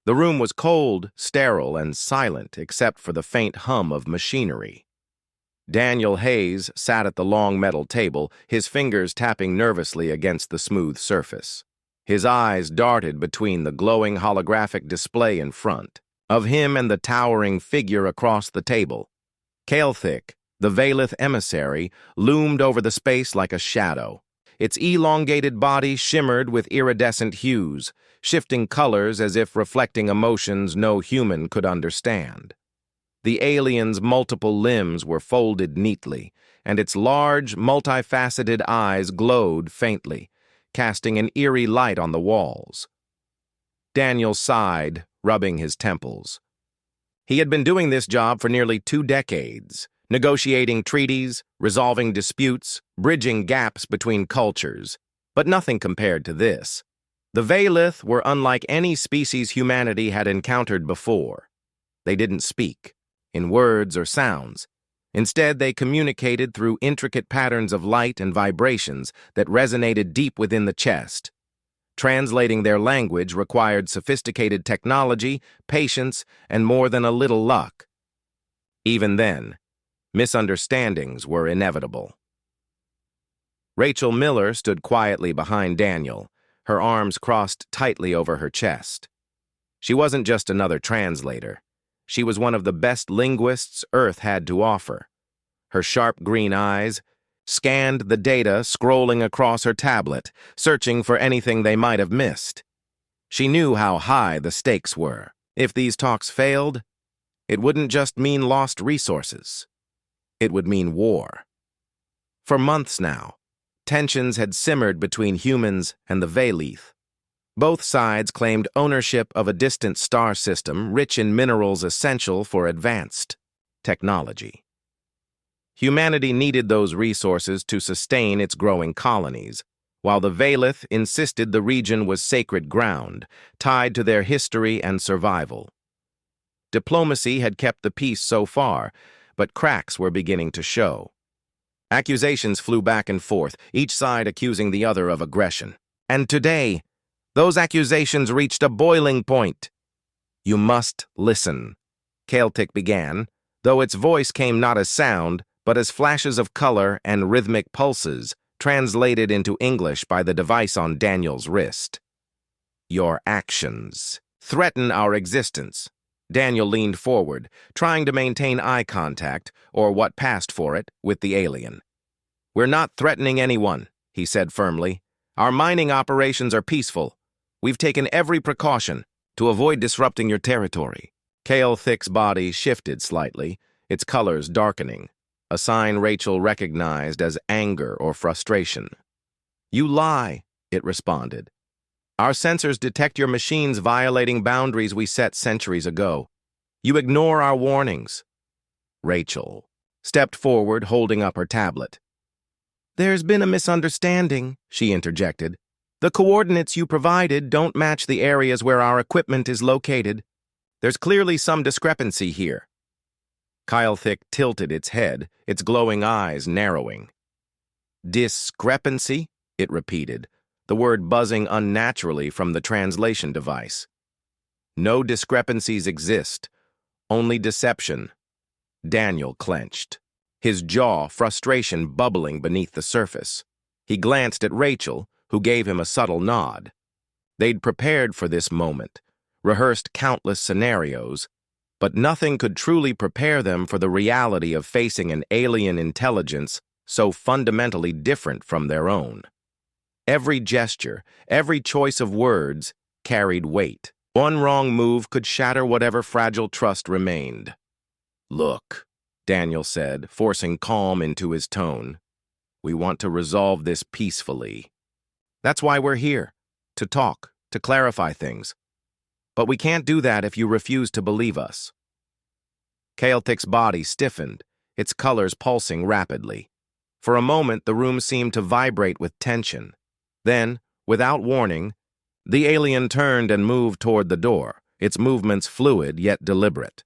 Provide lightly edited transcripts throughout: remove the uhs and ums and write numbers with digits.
The room was cold, sterile, and silent except for the faint hum of machinery. Daniel Hayes sat at the long metal table, his fingers tapping nervously against the smooth surface. His eyes darted between the glowing holographic display in front of him and the towering figure across the table. Kael'thik, the Veilith emissary, loomed over the space like a shadow. Its elongated body shimmered with iridescent hues, shifting colors as if reflecting emotions no human could understand. The alien's multiple limbs were folded neatly, and its large, multifaceted eyes glowed faintly, casting an eerie light on the walls. Daniel sighed, rubbing his temples. He had been doing this job for nearly 2 decades, negotiating treaties, resolving disputes, bridging gaps between cultures, but nothing compared to this. The Veilith were unlike any species humanity had encountered before. They didn't speak, in words or sounds. Instead, they communicated through intricate patterns of light and vibrations that resonated deep within the chest. Translating their language required sophisticated technology, patience, and more than a little luck. Even then, misunderstandings were inevitable. Rachel Miller stood quietly behind Daniel, her arms crossed tightly over her chest. She wasn't just another translator. She was one of the best linguists Earth had to offer. Her sharp green eyes scanned the data scrolling across her tablet, searching for anything they might have missed. She knew how high the stakes were. If these talks failed, it wouldn't just mean lost resources. It would mean war. For months now, tensions had simmered between humans and the Veilith. Both sides claimed ownership of a distant star system rich in minerals essential for advanced technology. Humanity needed those resources to sustain its growing colonies, while the Veilith insisted the region was sacred ground, tied to their history and survival. Diplomacy had kept the peace so far, but cracks were beginning to show. Accusations flew back and forth, each side accusing the other of aggression. And today, those accusations reached a boiling point. "You must listen," Kael'thik began, though its voice came not as sound, but as flashes of color and rhythmic pulses, translated into English by the device on Daniel's wrist. "Your actions threaten our existence." Daniel leaned forward, trying to maintain eye contact, or what passed for it, with the alien. "We're not threatening anyone," he said firmly. "Our mining operations are peaceful. We've taken every precaution to avoid disrupting your territory." Kael'thik's body shifted slightly, its colors darkening, a sign Rachel recognized as anger or frustration. "You lie," it responded. "Our sensors detect your machines violating boundaries we set centuries ago. You ignore our warnings." Rachel stepped forward, holding up her tablet. "There's been a misunderstanding," she interjected. "The coordinates you provided don't match the areas where our equipment is located. There's clearly some discrepancy here." Kael'thik tilted its head, its glowing eyes narrowing. "Discrepancy?" it repeated, the word buzzing unnaturally from the translation device. "No discrepancies exist, only deception." Daniel clenched, his jaw frustration bubbling beneath the surface. He glanced at Rachel, who gave him a subtle nod. They'd prepared for this moment, rehearsed countless scenarios, but nothing could truly prepare them for the reality of facing an alien intelligence so fundamentally different from their own. Every gesture, every choice of words carried weight. One wrong move could shatter whatever fragile trust remained. "Look," Daniel said, forcing calm into his tone. "We want to resolve this peacefully. That's why we're here, to talk, to clarify things. But we can't do that if you refuse to believe us." Kael'thik's body stiffened, its colors pulsing rapidly. For a moment, the room seemed to vibrate with tension. Then, without warning, the alien turned and moved toward the door, its movements fluid yet deliberate.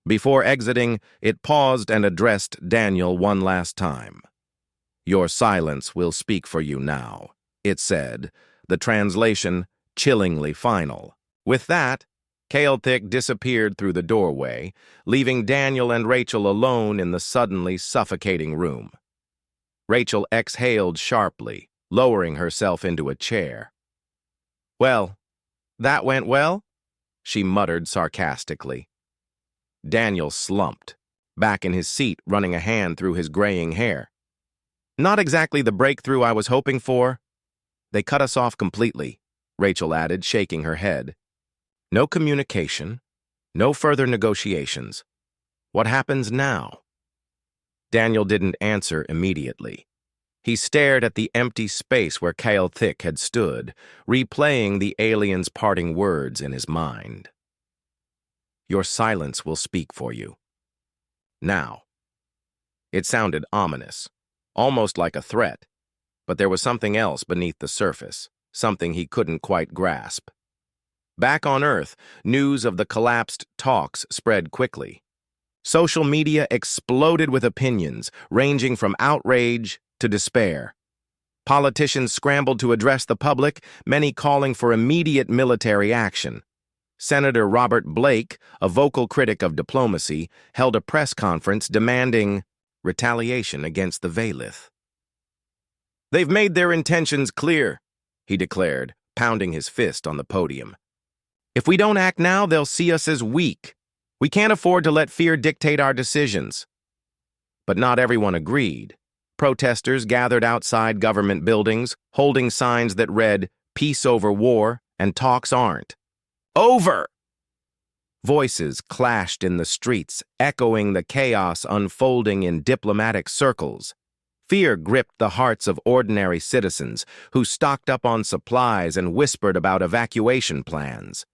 Before exiting, it paused and addressed Daniel one last time. "Your silence will speak for you now," it said, the translation chillingly final. With that, Thick disappeared through the doorway, leaving Daniel and Rachel alone in the suddenly suffocating room. Rachel exhaled sharply, lowering herself into a chair. "Well, that went well?" she muttered sarcastically. Daniel slumped, back in his seat, running a hand through his graying hair. "Not exactly the breakthrough I was hoping for." "They cut us off completely," Rachel added, shaking her head. "No communication, no further negotiations. What happens now?" Daniel didn't answer immediately. He stared at the empty space where Thick had stood, replaying the alien's parting words in his mind. "Your silence will speak for you. Now." It sounded ominous, almost like a threat, but there was something else beneath the surface, something he couldn't quite grasp. Back on Earth, news of the collapsed talks spread quickly. Social media exploded with opinions, ranging from outrage to despair. Politicians scrambled to address the public, many calling for immediate military action. Senator Robert Blake, a vocal critic of diplomacy, held a press conference demanding retaliation against the Vaylith. "They've made their intentions clear," he declared, pounding his fist on the podium. "If we don't act now, they'll see us as weak. We can't afford to let fear dictate our decisions." But not everyone agreed. Protesters gathered outside government buildings, holding signs that read, "Peace over war," and "Talks aren't over." Voices clashed in the streets, echoing the chaos unfolding in diplomatic circles. Fear gripped the hearts of ordinary citizens who stocked up on supplies and whispered about evacuation plans.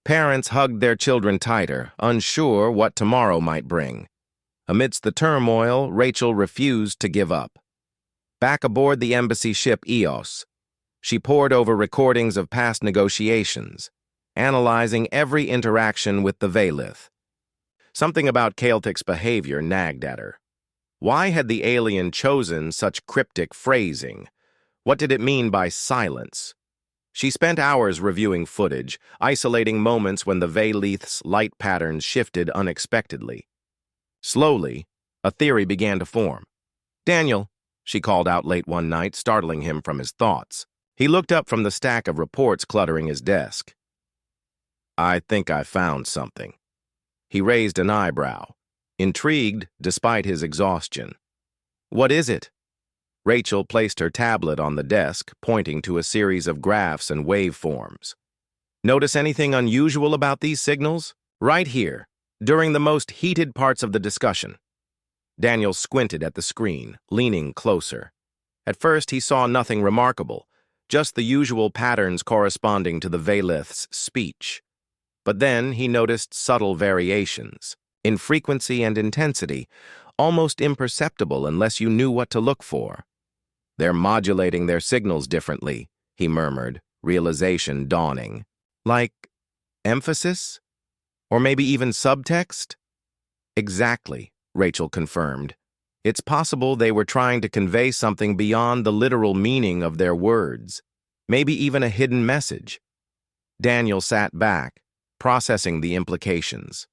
Parents hugged their children tighter, unsure what tomorrow might bring. Amidst the turmoil, Rachel refused to give up. Back aboard the embassy ship Eos, she pored over recordings of past negotiations, analyzing every interaction with the Vaylith. Something about Thick's behavior nagged at her. Why had the alien chosen such cryptic phrasing? What did it mean by silence? She spent hours reviewing footage, isolating moments when the Vaylith's light patterns shifted unexpectedly. Slowly, a theory began to form. "Daniel," she called out late one night, startling him from his thoughts. He looked up from the stack of reports cluttering his desk. "I think I found something." He raised an eyebrow, intrigued despite his exhaustion. "What is it?" Rachel placed her tablet on the desk, pointing to a series of graphs and waveforms. "Notice anything unusual about these signals?" "Right here, during the most heated parts of the discussion." Daniel squinted at the screen, leaning closer. At first, he saw nothing remarkable, just the usual patterns corresponding to the Vaylith's speech. But then he noticed subtle variations, in frequency and intensity, almost imperceptible unless you knew what to look for. "They're modulating their signals differently," he murmured, realization dawning. "Like emphasis? Or maybe even subtext?" "Exactly," Rachel confirmed. "It's possible they were trying to convey something beyond the literal meaning of their words, maybe even a hidden message." Daniel sat back, processing the implications.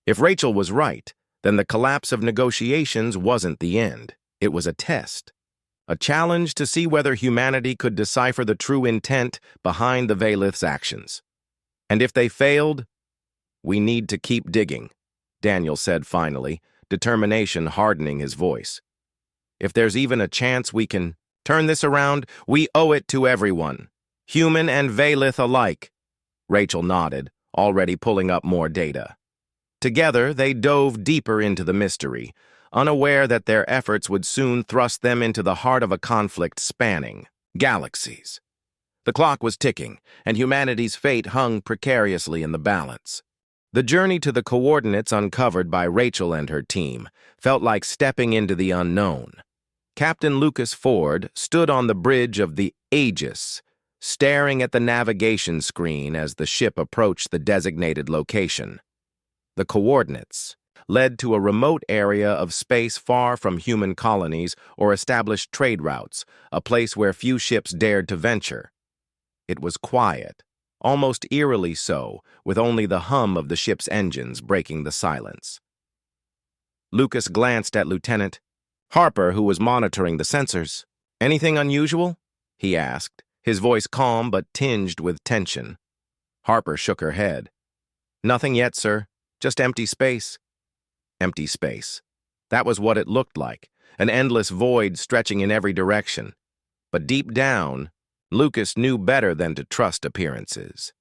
If Rachel was right, then the collapse of negotiations wasn't the end. It was a test. A challenge to see whether humanity could decipher the true intent behind the Vaylith's actions. And if they failed, "We need to keep digging," Daniel said finally, determination hardening his voice. "If there's even a chance we can turn this around, we owe it to everyone, human and Vaylith alike." Rachel nodded, already pulling up more data. Together, they dove deeper into the mystery, unaware that their efforts would soon thrust them into the heart of a conflict spanning galaxies. The clock was ticking, and humanity's fate hung precariously in the balance. The journey to the coordinates uncovered by Rachel and her team felt like stepping into the unknown. Captain Lucas Ford stood on the bridge of the Aegis, staring at the navigation screen as the ship approached the designated location. The coordinates led to a remote area of space far from human colonies or established trade routes, a place where few ships dared to venture. It was quiet, almost eerily so, with only the hum of the ship's engines breaking the silence. Lucas glanced at Lieutenant Harper, who was monitoring the sensors. "Anything unusual?" he asked, his voice calm but tinged with tension. Harper shook her head. "Nothing yet, sir. Just empty space." Empty space. That was what it looked like, an endless void stretching in every direction. But deep down, Lucas knew better than to trust appearances.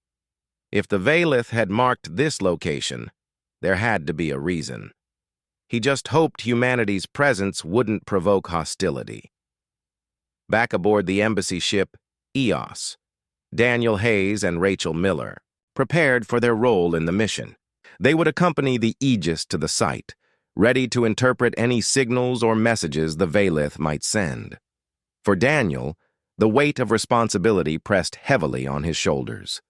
If the Valith had marked this location, there had to be a reason. He just hoped humanity's presence wouldn't provoke hostility. Back aboard the embassy ship, EOS, Daniel Hayes and Rachel Miller prepared for their role in the mission. They would accompany the Aegis to the site, ready to interpret any signals or messages the Valith might send. For Daniel, the weight of responsibility pressed heavily on his shoulders.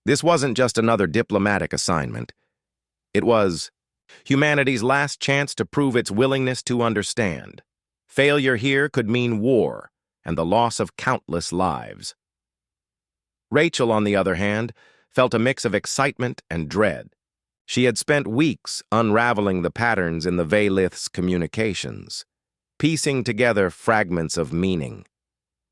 This wasn't just another diplomatic assignment. It was humanity's last chance to prove its willingness to understand. Failure here could mean war and the loss of countless lives. Rachel, on the other hand, felt a mix of excitement and dread. She had spent weeks unraveling the patterns in the Valith's communications, piecing together fragments of meaning.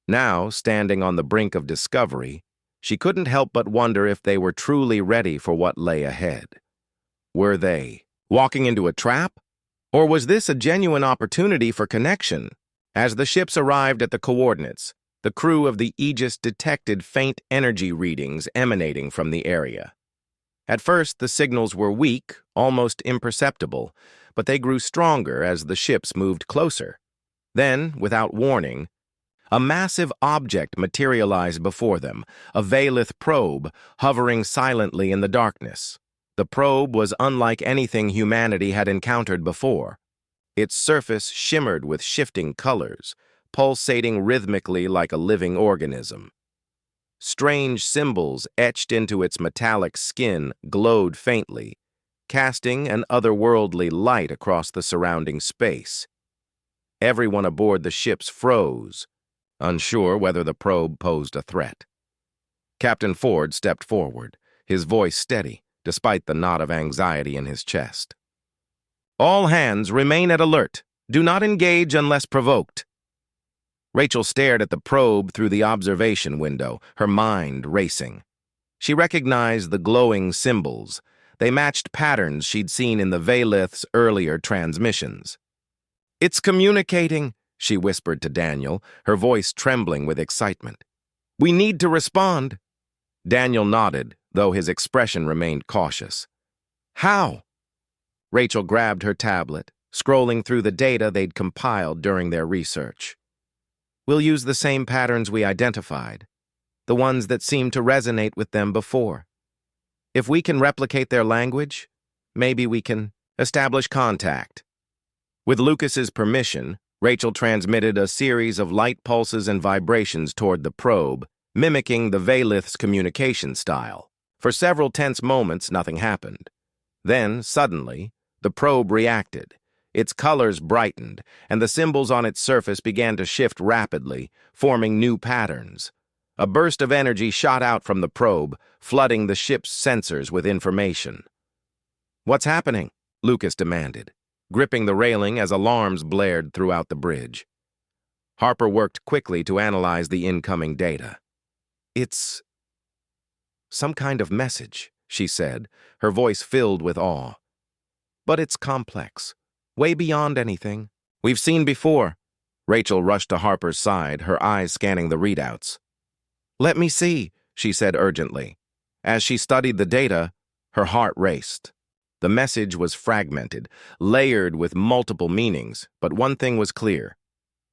Now, standing on the brink of discovery, she couldn't help but wonder if they were truly ready for what lay ahead. Were they walking into a trap? Or was this a genuine opportunity for connection? As the ships arrived at the coordinates, the crew of the Aegis detected faint energy readings emanating from the area. At first, the signals were weak, almost imperceptible, but they grew stronger as the ships moved closer. Then, without warning, a massive object materialized before them, a Valith probe hovering silently in the darkness. The probe was unlike anything humanity had encountered before. Its surface shimmered with shifting colors, pulsating rhythmically like a living organism. Strange symbols etched into its metallic skin glowed faintly, casting an otherworldly light across the surrounding space. Everyone aboard the ships froze, unsure whether the probe posed a threat. Captain Ford stepped forward, his voice steady, despite the knot of anxiety in his chest. "All hands remain at alert. Do not engage unless provoked." Rachel stared at the probe through the observation window, her mind racing. She recognized the glowing symbols. They matched patterns she'd seen in the Valith's earlier transmissions. "It's communicating," she whispered to Daniel, her voice trembling with excitement. "We need to respond." Daniel nodded, though his expression remained cautious. "How?" Rachel grabbed her tablet, scrolling through the data they'd compiled during their research. "We'll use the same patterns we identified, the ones that seemed to resonate with them before. If we can replicate their language, maybe we can establish contact." With Lucas's permission, Rachel transmitted a series of light pulses and vibrations toward the probe, mimicking the Valith's communication style. For several tense moments, nothing happened. Then, suddenly, the probe reacted. Its colors brightened, and the symbols on its surface began to shift rapidly, forming new patterns. A burst of energy shot out from the probe, flooding the ship's sensors with information. "What's happening?" Lucas demanded, gripping the railing as alarms blared throughout the bridge. Harper worked quickly to analyze the incoming data. "It's some kind of message," she said, her voice filled with awe. "But it's complex, way beyond anything we've seen before." Rachel rushed to Harper's side, her eyes scanning the readouts. "Let me see," she said urgently. As she studied the data, her heart raced. The message was fragmented, layered with multiple meanings, but one thing was clear.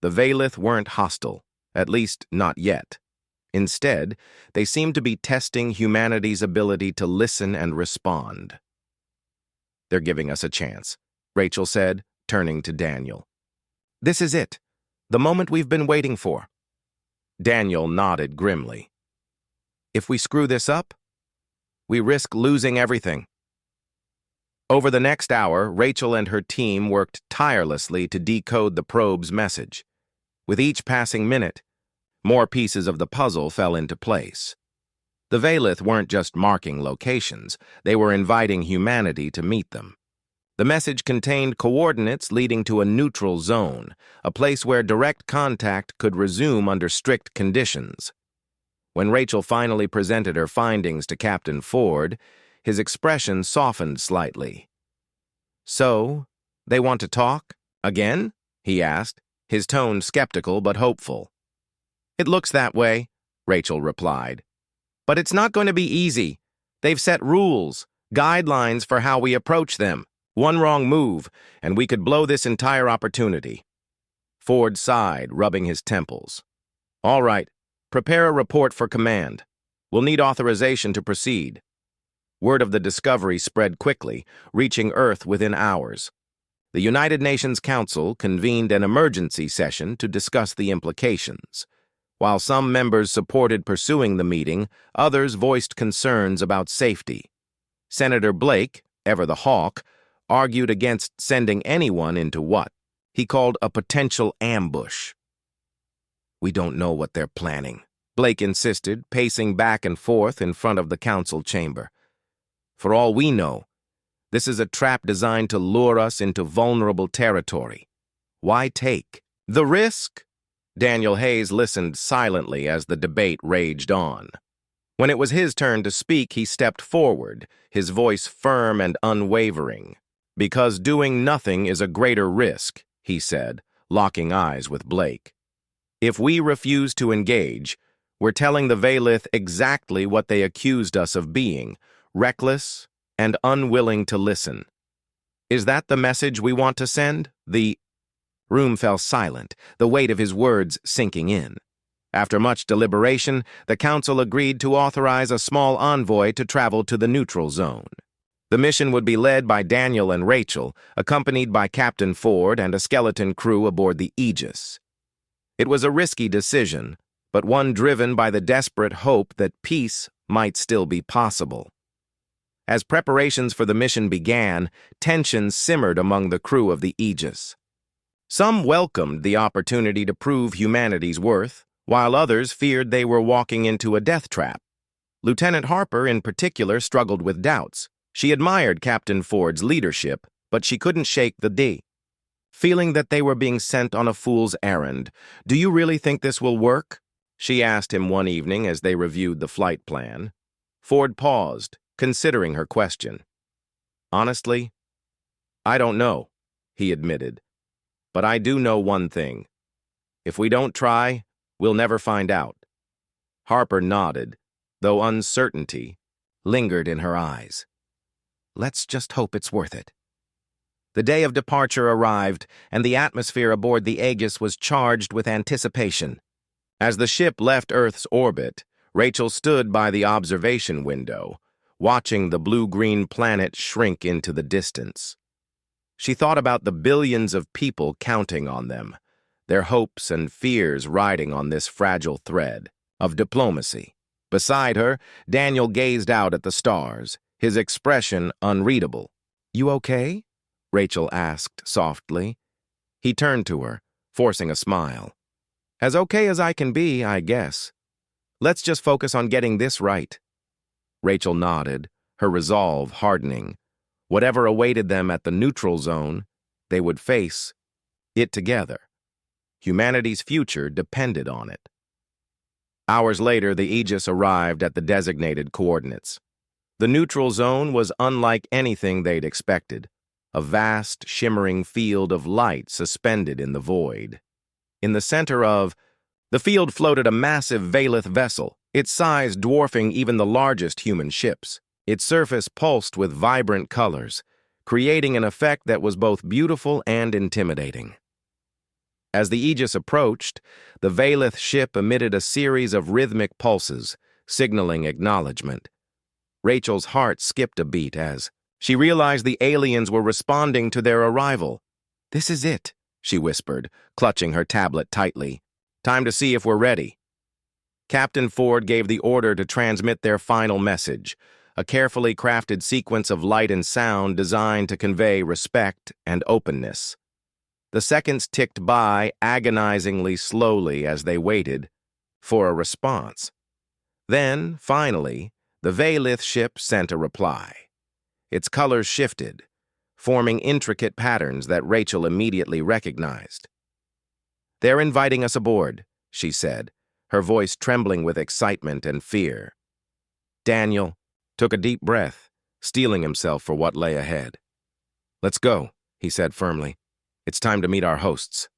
The Valith weren't hostile, at least not yet. Instead, they seemed to be testing humanity's ability to listen and respond. "They're giving us a chance," Rachel said, turning to Daniel. "This is it, the moment we've been waiting for." Daniel nodded grimly. "If we screw this up, we risk losing everything." Over the next hour, Rachel and her team worked tirelessly to decode the probe's message. With each passing minute, more pieces of the puzzle fell into place. The Valith weren't just marking locations, they were inviting humanity to meet them. The message contained coordinates leading to a neutral zone, a place where direct contact could resume under strict conditions. When Rachel finally presented her findings to Captain Ford, his expression softened slightly. "So, they want to talk? Again?" he asked, his tone skeptical but hopeful. "It looks that way," Rachel replied. "But it's not going to be easy. They've set rules, guidelines for how we approach them. One wrong move, and we could blow this entire opportunity." Ford sighed, rubbing his temples. "All right, prepare a report for command. We'll need authorization to proceed." Word of the discovery spread quickly, reaching Earth within hours. The United Nations Council convened an emergency session to discuss the implications. While some members supported pursuing the meeting, others voiced concerns about safety. Senator Blake, ever the hawk, argued against sending anyone into what he called a potential ambush. "We don't know what they're planning," Blake insisted, pacing back and forth in front of the council chamber. "For all we know, this is a trap designed to lure us into vulnerable territory. Why take the risk?" Daniel Hayes listened silently as the debate raged on. When it was his turn to speak, he stepped forward, his voice firm and unwavering. "Because doing nothing is a greater risk," he said, locking eyes with Blake. "If we refuse to engage, we're telling the Valith exactly what they accused us of being, reckless and unwilling to listen. Is that the message we want to send?" The room fell silent, the weight of his words sinking in. After much deliberation, the council agreed to authorize a small envoy to travel to the neutral zone. The mission would be led by Daniel and Rachel, accompanied by Captain Ford and a skeleton crew aboard the Aegis. It was a risky decision, but one driven by the desperate hope that peace might still be possible. As preparations for the mission began, tensions simmered among the crew of the Aegis. Some welcomed the opportunity to prove humanity's worth, while others feared they were walking into a death trap. Lieutenant Harper, in particular, struggled with doubts. She admired Captain Ford's leadership, but she couldn't shake the D. Feeling that they were being sent on a fool's errand. "Do you really think this will work?" she asked him one evening as they reviewed the flight plan. Ford paused, considering her question. "Honestly, I don't know," he admitted. "But I do know one thing. If we don't try, we'll never find out." Harper nodded, though uncertainty lingered in her eyes. "Let's just hope it's worth it." The day of departure arrived, and the atmosphere aboard the Aegis was charged with anticipation. As the ship left Earth's orbit, Rachel stood by the observation window, watching the blue-green planet shrink into the distance. She thought about the billions of people counting on them, their hopes and fears riding on this fragile thread of diplomacy. Beside her, Daniel gazed out at the stars, his expression unreadable. "You okay?" Rachel asked softly. He turned to her, forcing a smile. "As okay as I can be, I guess. Let's just focus on getting this right." Rachel nodded, her resolve hardening. Whatever awaited them at the neutral zone, they would face it together. Humanity's future depended on it. Hours later, the Aegis arrived at the designated coordinates. The neutral zone was unlike anything they'd expected, a vast, shimmering field of light suspended in the void. In the center of the field floated a massive Valith vessel, its size dwarfing even the largest human ships. Its surface pulsed with vibrant colors, creating an effect that was both beautiful and intimidating. As the Aegis approached, the Valith ship emitted a series of rhythmic pulses, signaling acknowledgement. Rachel's heart skipped a beat as she realized the aliens were responding to their arrival. "This is it," she whispered, clutching her tablet tightly. "Time to see if we're ready." Captain Ford gave the order to transmit their final message, a carefully crafted sequence of light and sound designed to convey respect and openness. The seconds ticked by agonizingly slowly as they waited for a response. Then, finally, the Veilith ship sent a reply. Its colors shifted, forming intricate patterns that Rachel immediately recognized. "They're inviting us aboard," she said, her voice trembling with excitement and fear. Daniel took a deep breath, steeling himself for what lay ahead. "Let's go," he said firmly. "It's time to meet our hosts."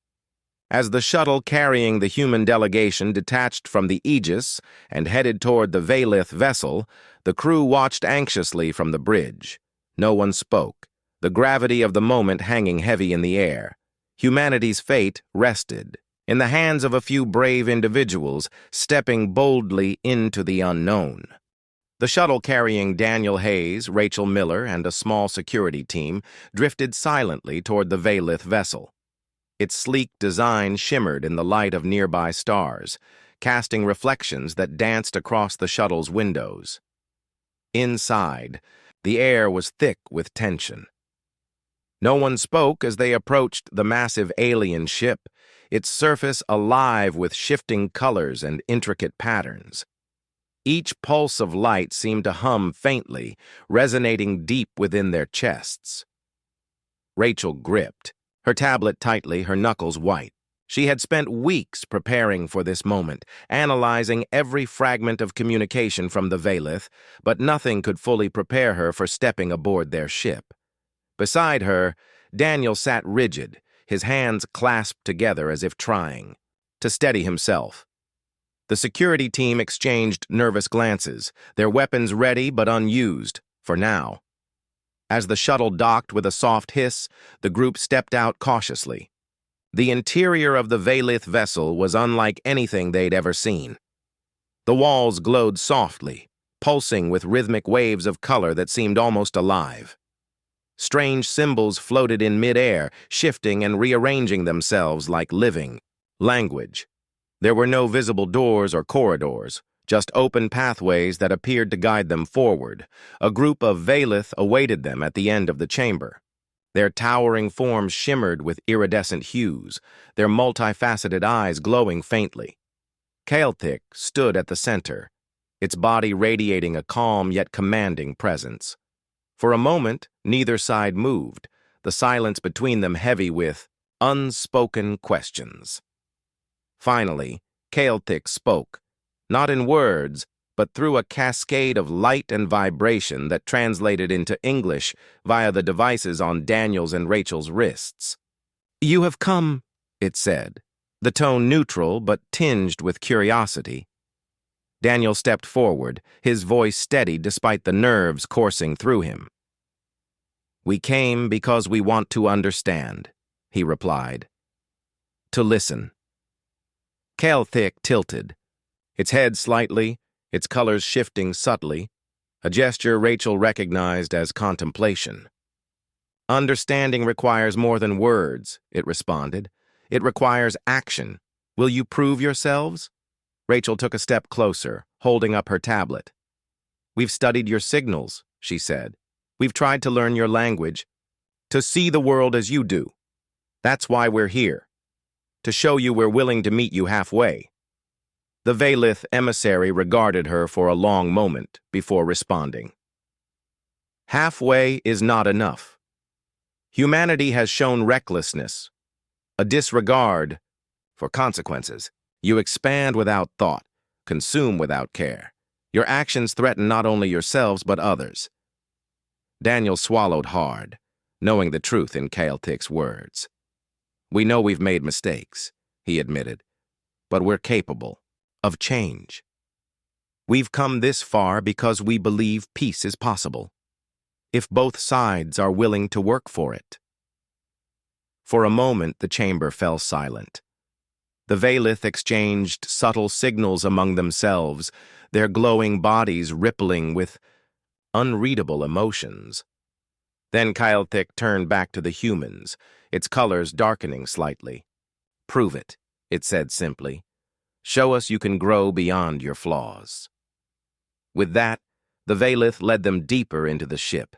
As the shuttle carrying the human delegation detached from the Aegis and headed toward the Veilith vessel, the crew watched anxiously from the bridge. No one spoke, the gravity of the moment hanging heavy in the air. Humanity's fate rested in the hands of a few brave individuals stepping boldly into the unknown. The shuttle carrying Daniel Hayes, Rachel Miller, and a small security team drifted silently toward the Veilith vessel. Its sleek design shimmered in the light of nearby stars, casting reflections that danced across the shuttle's windows. Inside, the air was thick with tension. No one spoke as they approached the massive alien ship, its surface alive with shifting colors and intricate patterns. Each pulse of light seemed to hum faintly, resonating deep within their chests. Rachel gripped her tablet tightly, her knuckles white. She had spent weeks preparing for this moment, analyzing every fragment of communication from the Veilith, but nothing could fully prepare her for stepping aboard their ship. Beside her, Daniel sat rigid, his hands clasped together as if trying to steady himself. The security team exchanged nervous glances, their weapons ready but unused, for now. As the shuttle docked with a soft hiss, the group stepped out cautiously. The interior of the Veilith vessel was unlike anything they'd ever seen. The walls glowed softly, pulsing with rhythmic waves of color that seemed almost alive. Strange symbols floated in midair, shifting and rearranging themselves like living language. There were no visible doors or corridors, just open pathways that appeared to guide them forward. A group of Veilith awaited them at the end of the chamber. Their towering forms shimmered with iridescent hues, their multifaceted eyes glowing faintly. Kael'thik stood at the center, its body radiating a calm yet commanding presence. For a moment, neither side moved, the silence between them heavy with unspoken questions. Finally, Kael'thik spoke, not in words, but through a cascade of light and vibration that translated into English via the devices on Daniel's and Rachel's wrists. "You have come," it said, the tone neutral but tinged with curiosity. Daniel stepped forward, his voice steady despite the nerves coursing through him. "We came because we want to understand," he replied. "To listen." Kael'thik tilted, its head slightly, its colors shifting subtly, a gesture Rachel recognized as contemplation. "Understanding requires more than words," it responded. "It requires action. Will you prove yourselves?" Rachel took a step closer, holding up her tablet. "We've studied your signals," she said. "We've tried to learn your language, to see the world as you do. That's why we're here, to show you we're willing to meet you halfway." The Veilith emissary regarded her for a long moment before responding. "Halfway is not enough. Humanity has shown recklessness, a disregard for consequences. You expand without thought, consume without care. Your actions threaten not only yourselves but others." Daniel swallowed hard, knowing the truth in Kael'thik's words. "We know we've made mistakes," he admitted, "but we're capable of change. We've come this far because we believe peace is possible, if both sides are willing to work for it." For a moment, the chamber fell silent. The Veilith exchanged subtle signals among themselves, their glowing bodies rippling with unreadable emotions. Then Kael'thik turned back to the humans, its colors darkening slightly. "Prove it," it said simply. "Show us you can grow beyond your flaws." With that, the Veilith led them deeper into the ship.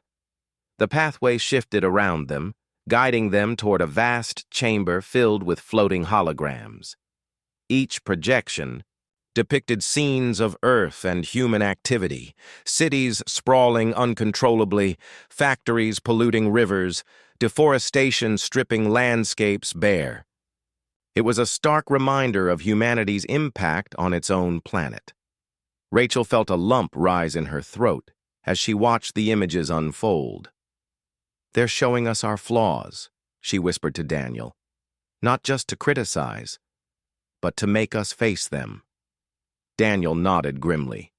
The pathway shifted around them, guiding them toward a vast chamber filled with floating holograms. Each projection depicted scenes of Earth and human activity, cities sprawling uncontrollably, factories polluting rivers, deforestation stripping landscapes bare. It was a stark reminder of humanity's impact on its own planet. Rachel felt a lump rise in her throat as she watched the images unfold. "They're showing us our flaws," she whispered to Daniel, "not just to criticize, but to make us face them." Daniel nodded grimly.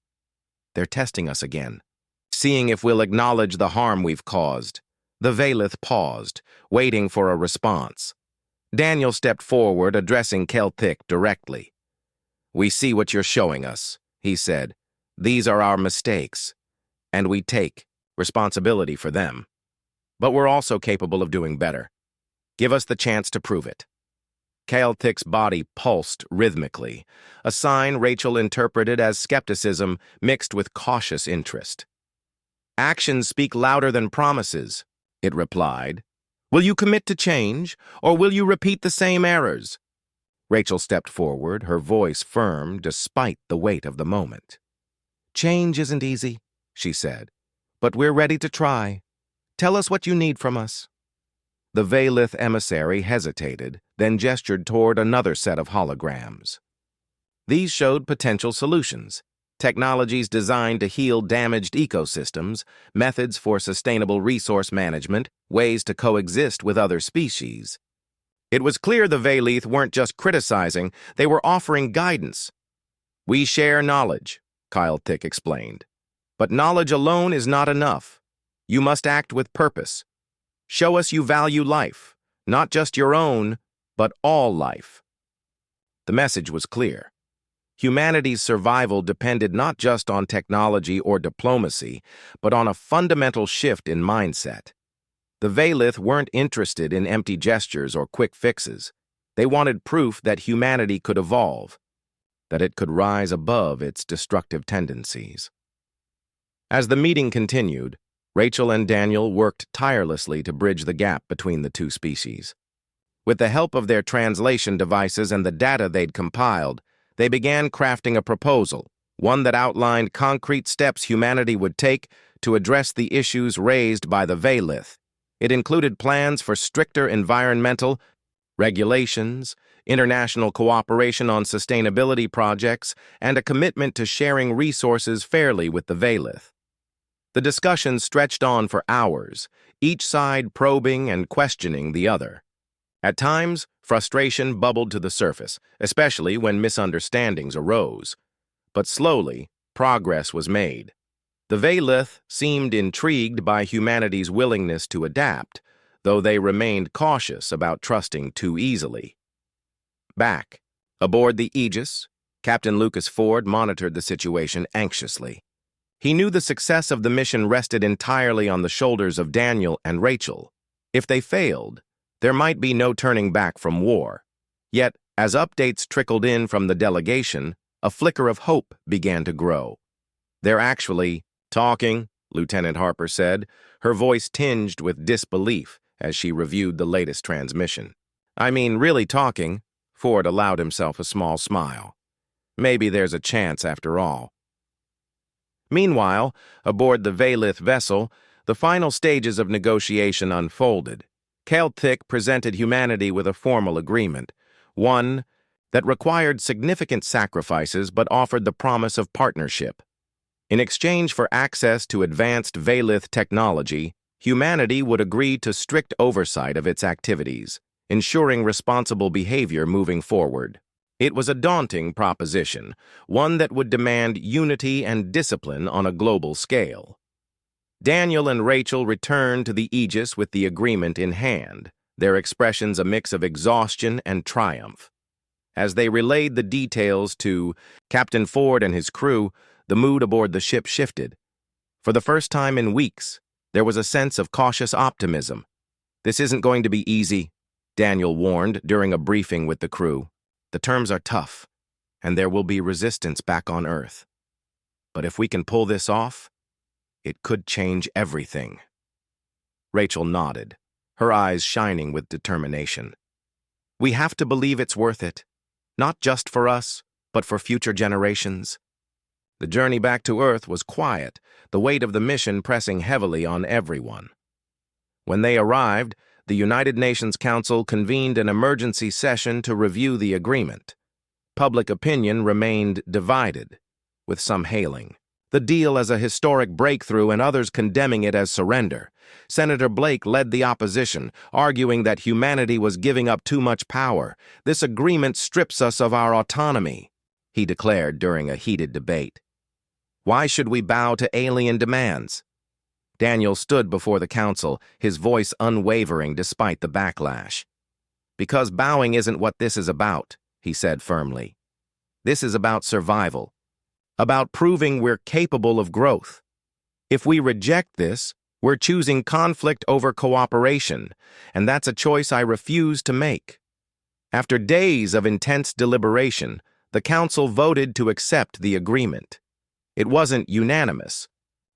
"They're testing us again, seeing if we'll acknowledge the harm we've caused." The Valith paused, waiting for a response. Daniel stepped forward, addressing Celtic directly. "We see what you're showing us," he said. "These are our mistakes, and we take responsibility for them. But we're also capable of doing better. Give us the chance to prove it." Celtic's body pulsed rhythmically, a sign Rachel interpreted as skepticism mixed with cautious interest. "Actions speak louder than promises," it replied. "Will you commit to change, or will you repeat the same errors?" Rachel stepped forward, her voice firm despite the weight of the moment. "Change isn't easy," she said, "but we're ready to try. Tell us what you need from us." The Valith emissary hesitated, then gestured toward another set of holograms. These showed potential solutions: technologies designed to heal damaged ecosystems, methods for sustainable resource management, ways to coexist with other species. It was clear the Valith weren't just criticizing, they were offering guidance. "We share knowledge," Celtic explained. "But knowledge alone is not enough. You must act with purpose. Show us you value life, not just your own, but all life." The message was clear. Humanity's survival depended not just on technology or diplomacy, but on a fundamental shift in mindset. The Valith weren't interested in empty gestures or quick fixes. They wanted proof that humanity could evolve, that it could rise above its destructive tendencies. As the meeting continued, Rachel and Daniel worked tirelessly to bridge the gap between the two species. With the help of their translation devices and the data they'd compiled, they began crafting a proposal, one that outlined concrete steps humanity would take to address the issues raised by the Valith. It included plans for stricter environmental regulations, international cooperation on sustainability projects, and a commitment to sharing resources fairly with the Valith. The discussion stretched on for hours, each side probing and questioning the other. At times, frustration bubbled to the surface, especially when misunderstandings arose. But slowly, progress was made. The Valith seemed intrigued by humanity's willingness to adapt, though they remained cautious about trusting too easily. Back, aboard the Aegis, Captain Lucas Ford monitored the situation anxiously. He knew the success of the mission rested entirely on the shoulders of Daniel and Rachel. If they failed, there might be no turning back from war. Yet, as updates trickled in from the delegation, a flicker of hope began to grow. "They're actually talking," Lieutenant Harper said, her voice tinged with disbelief as she reviewed the latest transmission. "I mean, really talking." Ford allowed himself a small smile. "Maybe there's a chance after all." Meanwhile, aboard the Valith vessel, the final stages of negotiation unfolded. Celtic presented humanity with a formal agreement, one that required significant sacrifices but offered the promise of partnership. In exchange for access to advanced Valith technology, humanity would agree to strict oversight of its activities, ensuring responsible behavior moving forward. It was a daunting proposition, one that would demand unity and discipline on a global scale. Daniel and Rachel returned to the Aegis with the agreement in hand, their expressions a mix of exhaustion and triumph. As they relayed the details to Captain Ford and his crew, the mood aboard the ship shifted. For the first time in weeks, there was a sense of cautious optimism. "This isn't going to be easy," Daniel warned during a briefing with the crew. "The terms are tough, and there will be resistance back on Earth. But if we can pull this off, it could change everything." Rachel nodded, her eyes shining with determination. "We have to believe it's worth it, not just for us, but for future generations. The journey back to Earth was quiet, the weight of the mission pressing heavily on everyone. When they arrived, the United Nations Council convened an emergency session to review the agreement. Public opinion remained divided, with some hailing the deal as a historic breakthrough and others condemning it as surrender. Senator Blake led the opposition, arguing that humanity was giving up too much power. "This agreement strips us of our autonomy," he declared during a heated debate. "Why should we bow to alien demands?" Daniel stood before the council, his voice unwavering despite the backlash. "Because bowing isn't what this is about," he said firmly. "This is about survival, about proving we're capable of growth. If we reject this, we're choosing conflict over cooperation, and that's a choice I refuse to make." After days of intense deliberation, the council voted to accept the agreement. It wasn't unanimous,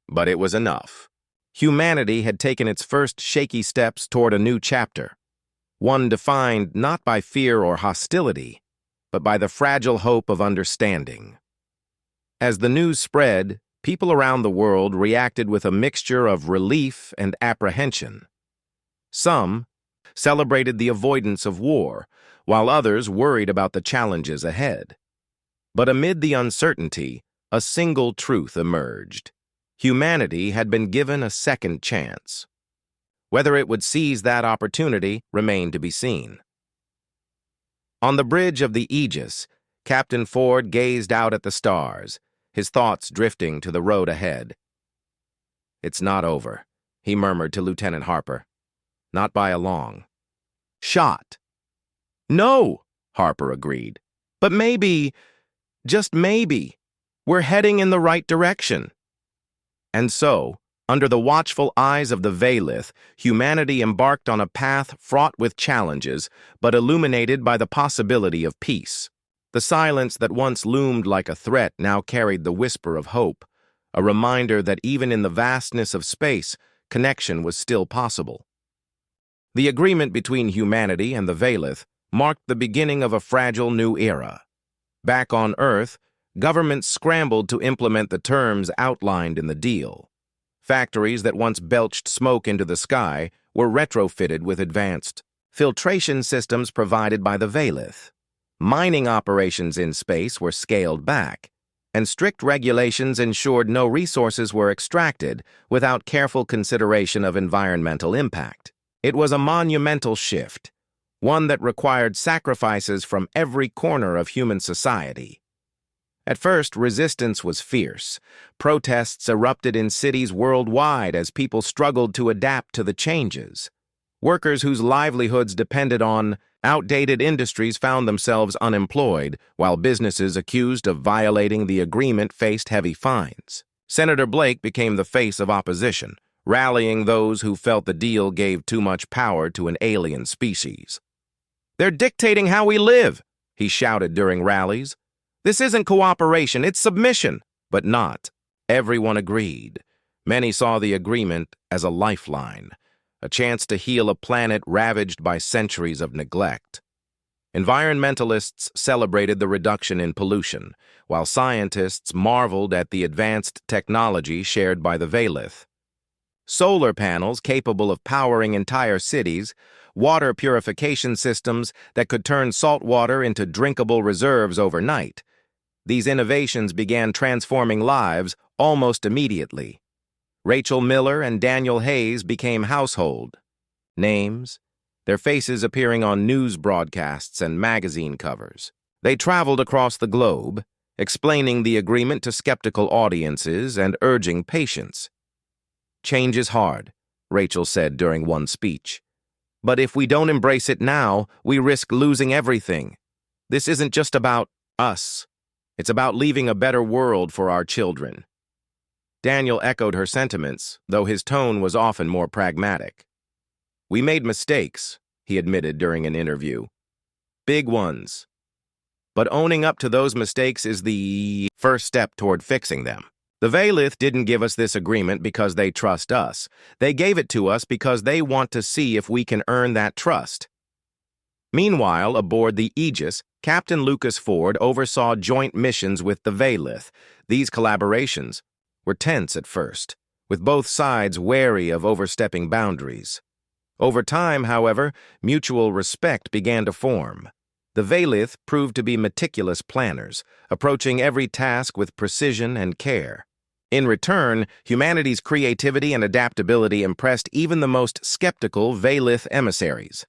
but it was enough. Humanity had taken its first shaky steps toward a new chapter, one defined not by fear or hostility, but by the fragile hope of understanding. As the news spread, people around the world reacted with a mixture of relief and apprehension. Some celebrated the avoidance of war, while others worried about the challenges ahead. But amid the uncertainty, a single truth emerged. Humanity had been given a second chance. Whether it would seize that opportunity remained to be seen. On the bridge of the Aegis, Captain Ford gazed out at the stars, his thoughts drifting to the road ahead. "It's not over," he murmured to Lieutenant Harper. "Not by a long shot." "No," Harper agreed. "But maybe, just maybe, we're heading in the right direction." And so, under the watchful eyes of the Veilith, humanity embarked on a path fraught with challenges, but illuminated by the possibility of peace. The silence that once loomed like a threat now carried the whisper of hope, a reminder that even in the vastness of space, connection was still possible. The agreement between humanity and the Veilith marked the beginning of a fragile new era. Back on Earth, governments scrambled to implement the terms outlined in the deal. Factories that once belched smoke into the sky were retrofitted with advanced filtration systems provided by the Veilith. Mining operations in space were scaled back, and strict regulations ensured no resources were extracted without careful consideration of environmental impact. It was a monumental shift, one that required sacrifices from every corner of human society. At first, resistance was fierce. Protests erupted in cities worldwide as people struggled to adapt to the changes. Workers whose livelihoods depended on outdated industries found themselves unemployed, while businesses accused of violating the agreement faced heavy fines. Senator Blake became the face of opposition, rallying those who felt the deal gave too much power to an alien species. "They're dictating how we live," he shouted during rallies. "This isn't cooperation, it's submission." But not. Everyone agreed. Many saw the agreement as a lifeline, a chance to heal a planet ravaged by centuries of neglect. Environmentalists celebrated the reduction in pollution, while scientists marveled at the advanced technology shared by the Veilith. Solar panels capable of powering entire cities, water purification systems that could turn salt water into drinkable reserves overnight. These innovations began transforming lives almost immediately. Rachel Miller and Daniel Hayes became household names, their faces appearing on news broadcasts and magazine covers. They traveled across the globe, explaining the agreement to skeptical audiences and urging patience. "Change is hard," Rachel said during one speech. "But if we don't embrace it now, we risk losing everything. This isn't just about us. It's about leaving a better world for our children." Daniel echoed her sentiments, though his tone was often more pragmatic. "We made mistakes," he admitted during an interview. "Big ones. But owning up to those mistakes is the first step toward fixing them. The Veilith didn't give us this agreement because they trust us. They gave it to us because they want to see if we can earn that trust." Meanwhile, aboard the Aegis, Captain Lucas Ford oversaw joint missions with the Veilith. These collaborations were tense at first, with both sides wary of overstepping boundaries. Over time, however, mutual respect began to form. The Veilith proved to be meticulous planners, approaching every task with precision and care. In return, humanity's creativity and adaptability impressed even the most skeptical Veilith emissaries.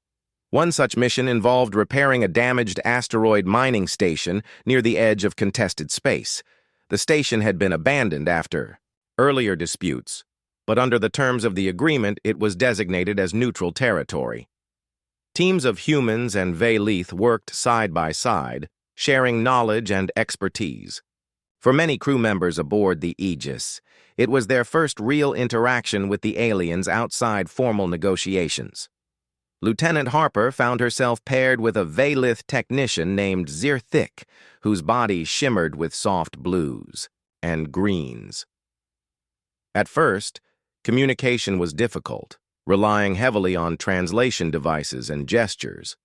One such mission involved repairing a damaged asteroid mining station near the edge of contested space. The station had been abandoned after earlier disputes, but under the terms of the agreement, it was designated as neutral territory. Teams of humans and Veilith worked side by side, sharing knowledge and expertise. For many crew members aboard the Aegis, it was their first real interaction with the aliens outside formal negotiations. Lieutenant Harper found herself paired with a Veilith technician named Zirthik, whose body shimmered with soft blues and greens. At first, communication was difficult, relying heavily on translation devices and gestures.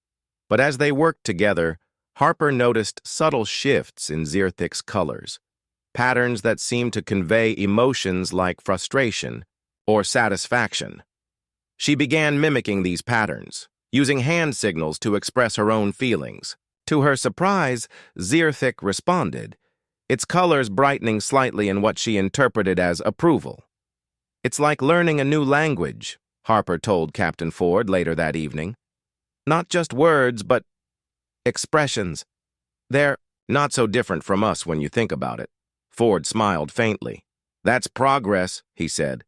But as they worked together, Harper noticed subtle shifts in Zirthik's colors, patterns that seemed to convey emotions like frustration or satisfaction. She began mimicking these patterns, using hand signals to express her own feelings. To her surprise, Zirthik responded, its colors brightening slightly in what she interpreted as approval. "It's like learning a new language," Harper told Captain Ford later that evening. "Not just words, but expressions. They're not so different from us when you think about it." Ford smiled faintly. "That's progress," he said.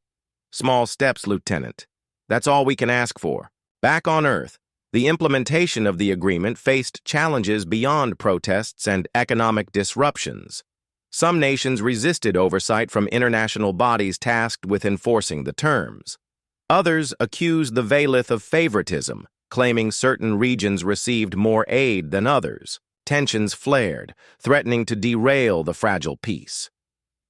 "Small steps, Lieutenant. That's all we can ask for." Back on Earth, the implementation of the agreement faced challenges beyond protests and economic disruptions. Some nations resisted oversight from international bodies tasked with enforcing the terms. Others accused the Veilith of favoritism, claiming certain regions received more aid than others. Tensions flared, threatening to derail the fragile peace.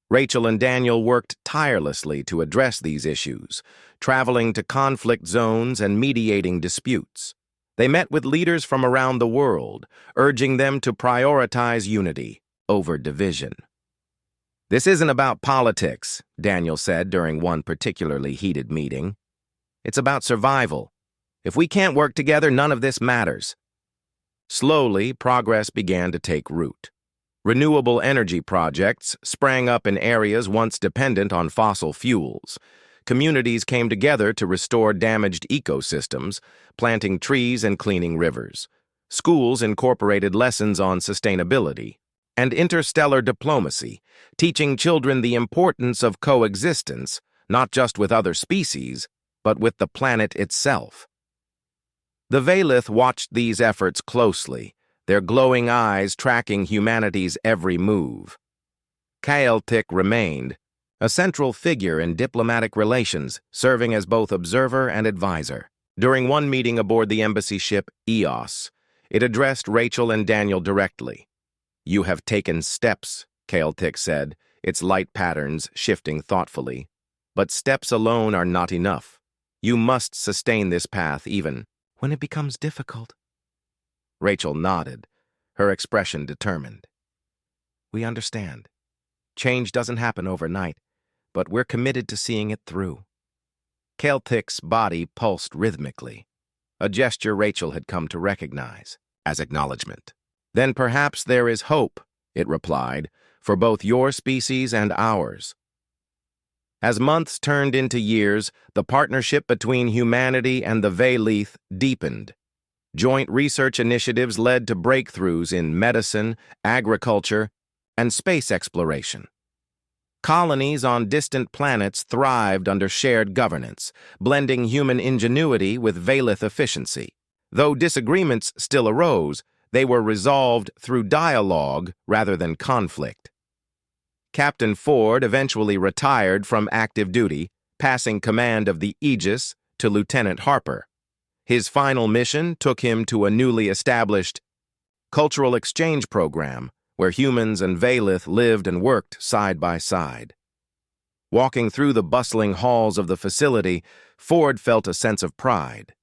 Rachel and Daniel worked tirelessly to address these issues, traveling to conflict zones and mediating disputes. They met with leaders from around the world, urging them to prioritize unity over division. "This isn't about politics," Daniel said during one particularly heated meeting. "It's about survival. If we can't work together, none of this matters." Slowly, progress began to take root. Renewable energy projects sprang up in areas once dependent on fossil fuels. Communities came together to restore damaged ecosystems, planting trees and cleaning rivers. Schools incorporated lessons on sustainability and interstellar diplomacy, teaching children the importance of coexistence, not just with other species, but with the planet itself. The Veilith watched these efforts closely, their glowing eyes tracking humanity's every move. Galactic remained, a central figure in diplomatic relations, serving as both observer and advisor. During one meeting aboard the embassy ship Eos, it addressed Rachel and Daniel directly. "You have taken steps," Galactic said, its light patterns shifting thoughtfully. "But steps alone are not enough. You must sustain this path even when it becomes difficult." Rachel nodded, her expression determined. "We understand. Change doesn't happen overnight, but we're committed to seeing it through." Galactic's body pulsed rhythmically, a gesture Rachel had come to recognize as acknowledgement. "Then perhaps there is hope," it replied, "for both your species and ours." As months turned into years, the partnership between humanity and the Veilith deepened. Joint research initiatives led to breakthroughs in medicine, agriculture, and space exploration. Colonies on distant planets thrived under shared governance, blending human ingenuity with Veilith efficiency. Though disagreements still arose, they were resolved through dialogue rather than conflict. Captain Ford eventually retired from active duty, passing command of the Aegis to Lieutenant Harper. His final mission took him to a newly established cultural exchange program where humans and Veilith lived and worked side by side. Walking through the bustling halls of the facility, Ford felt a sense of pride.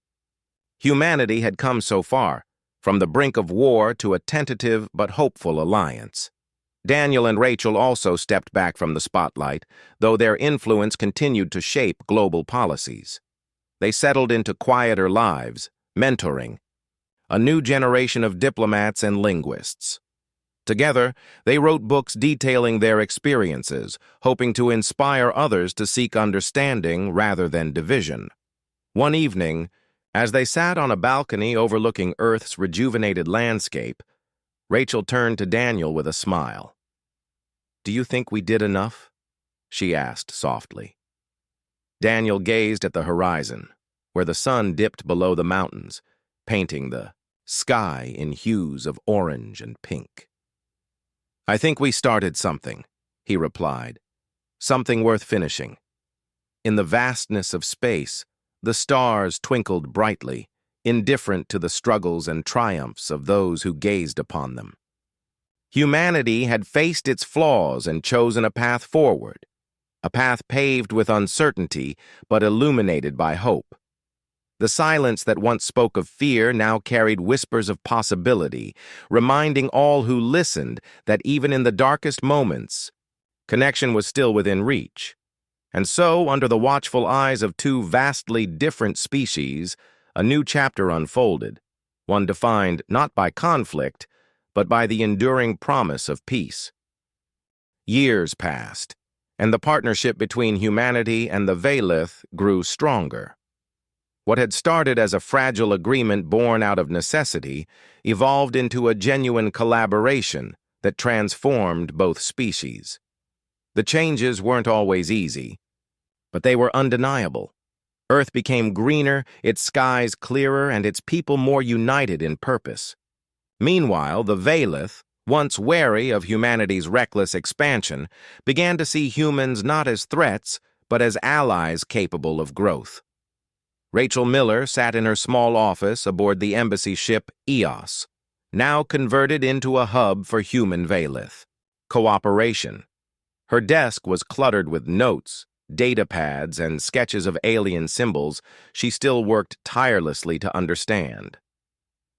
Humanity had come so far, from the brink of war to a tentative but hopeful alliance. Daniel and Rachel also stepped back from the spotlight, though their influence continued to shape global policies. They settled into quieter lives, mentoring a new generation of diplomats and linguists. Together, they wrote books detailing their experiences, hoping to inspire others to seek understanding rather than division. One evening, as they sat on a balcony overlooking Earth's rejuvenated landscape, Rachel turned to Daniel with a smile. "Do you think we did enough?" she asked softly. Daniel gazed at the horizon, where the sun dipped below the mountains, painting the sky in hues of orange and pink. "I think we started something," he replied, "something worth finishing." In the vastness of space, the stars twinkled brightly, indifferent to the struggles and triumphs of those who gazed upon them. Humanity had faced its flaws and chosen a path forward, a path paved with uncertainty but illuminated by hope. The silence that once spoke of fear now carried whispers of possibility, reminding all who listened that even in the darkest moments, connection was still within reach. And so, under the watchful eyes of two vastly different species, a new chapter unfolded, one defined not by conflict, but by the enduring promise of peace. Years passed, and the partnership between humanity and the Veilith grew stronger. What had started as a fragile agreement born out of necessity evolved into a genuine collaboration that transformed both species. The changes weren't always easy, but they were undeniable. Earth became greener, its skies clearer, and its people more united in purpose. Meanwhile, the Veilith, once wary of humanity's reckless expansion, began to see humans not as threats, but as allies capable of growth. Rachel Miller sat in her small office aboard the embassy ship EOS, now converted into a hub for human Veilith cooperation. Her desk was cluttered with notes, data pads, and sketches of alien symbols she still worked tirelessly to understand.